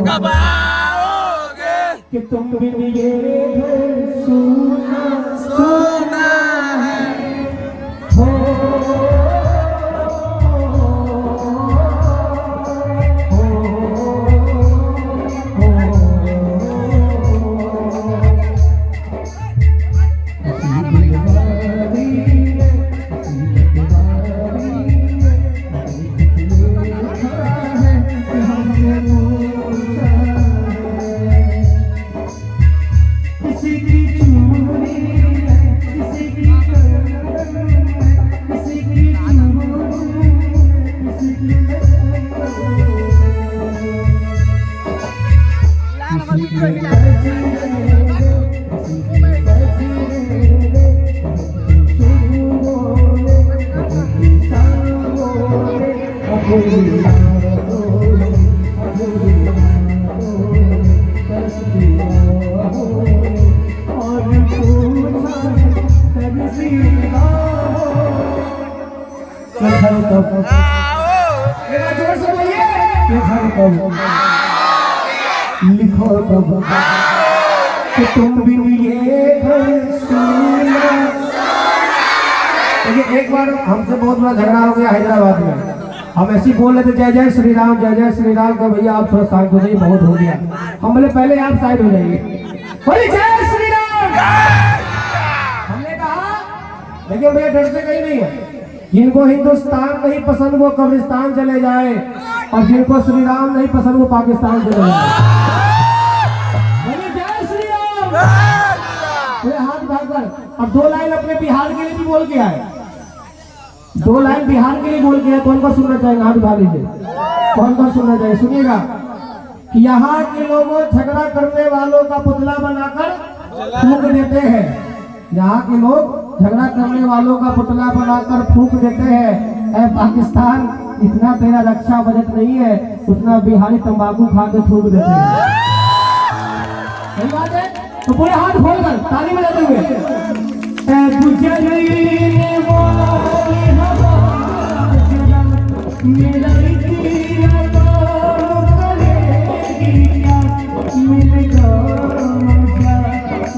कब आओगे कि तुम बिन ये घर सूना सोना है हो। लिखो कब कि तुम बिन ये घर सूना। देखिए एक बार हमसे बहुत बड़ा झगड़ा हो गया हैदराबाद में। हम ऐसे बोल रहे थे जय जय श्री राम जय जय श्री राम का भैया आप थोड़ा साइड हो जाइए बहुत हो गया। हम बोले पहले आप साइड हो जाइए बोले जय श्री राम। हमने कहा देखिए भैया डर से कहीं नहीं है। जिनको हिंदुस्तान नहीं पसंद वो कब्रिस्तान चले जाए और जिनको श्री राम नहीं पसंद वो पाकिस्तान चले जाए। जय श्री राम। हाथ भागकर अब 2 लाइन अपने बिहार के लिए भी बोल के आए। 2 लाइन बिहार के लिए बोल के आए। कौन कौन सुनना चाहेगा हाथ उठा लीजिए। कौन कौन सुनना चाहिए सुनिएगा कि यहाँ के लोगों झगड़ा करने वालों का पुतला बनाकर फूंक देते हैं। यहाँ के लोग झगड़ा करने वालों का पुतला बनाकर फूंक देते हैं। ऐ पाकिस्तान इतना तेरा रक्षा बजट नहीं है उतना बिहारी तंबाकू खा के थूक देते हैं। सही बात है तो पूरे हाथ खोलकर ताली बजाते हुए ऐ गुजरी मेरा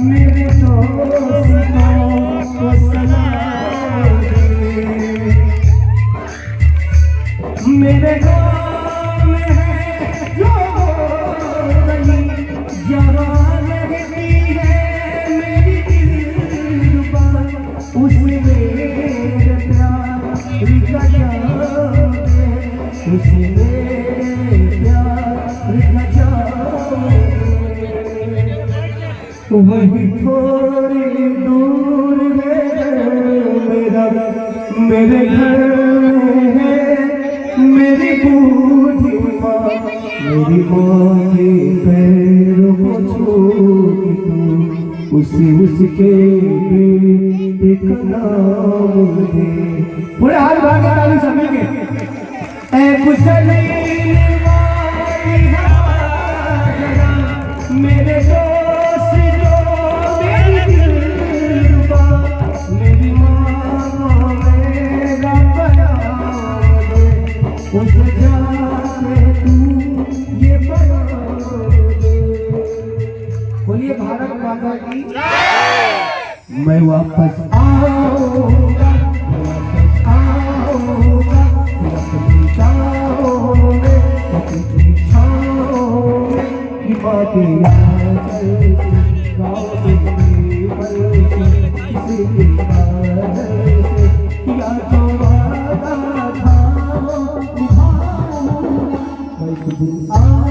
मेरे मेरे गाँव में है जो गली जवान रहती है मेरी दिलरुबा उसमें मेरे प्यार का जाम है उसमें मेरे प्यार का जाम है। वही थोड़ी दूर है मेरा मेरे घर मेरी बूढ़ी माँ मेरी माँ के पैरों को छूती तू उसके बेटे का नाम दे। पूरे हाथ भाग के ताली सब मिलके ऐ गुजरने वाली हवा मेरे दोस्त जो मेरी दिलरुबा मेरी माँ मेरा प्यार उसे जाके तू ये बोलिए भारत माता की मैं वापस आऊंगा वापस आऊंगा अपनी छाँव में अपनी छाँव में की बातें याद गाँव में किसी के से या जो वादा था आओ